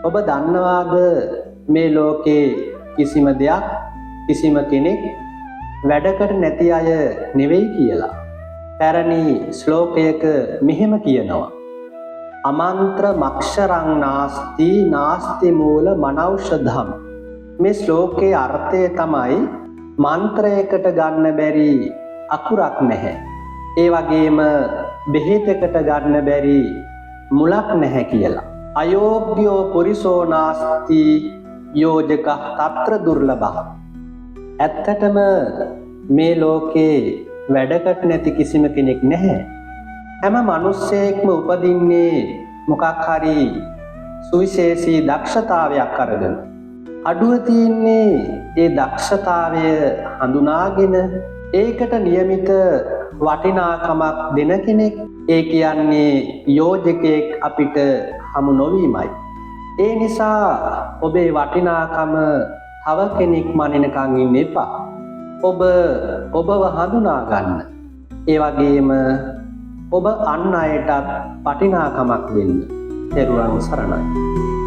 ඔබ දන්නවාද මේ ලෝකේ කිසිම දෙයක් කිසිම කෙනෙක් වැඩකට නැති අය නෙවෙයි කියලා. පැරණි ශ්ලෝකයක මෙහෙම කියනවා. අමන්ත්‍ර මක්ෂරං නාස්ති නාස්ති මූල මනෞෂධම්. මේ ශ්ලෝකයේ අර්ථය තමයි මන්ත්‍රයකට ගන්න බැරි අකුරක් නැහැ. ඒ වගේම බෙහෙතකට ගන්න බැරි මුලක් නැහැ කියලා. අයෝග්‍යෝ පුරිසෝ නාස්ති යෝජක తත්‍ර දුර්ලභ. ඇත්තටම මේ ලෝකේ වැඩකට නැති කිසිම කෙනෙක් නැහැ. හැම මිනිස්සෙක්ම උපදින්නේ මොකක් හරි සුවිශේෂී දක්ෂතාවයක් අරගෙන. අඩුව තියෙන්නේ ඒ දක්ෂතාවය හඳුනාගෙන ඒකට નિયમિત වටිනාකමක් දෙන කෙනෙක්. ඒ කියන්නේ යෝජකයෙක් අපිට හමු නොවීමයි. ඒ නිසා ඔබේ වටිනාකම තව කෙනෙක් මනිනකන් ඉන්න එපා. ඔබව හඳුනා ගන්න. ඒ වගේම ඔබ අන් අයටත් වටිනාකමක් දෙන්න. තෙරුවන් සරණයි.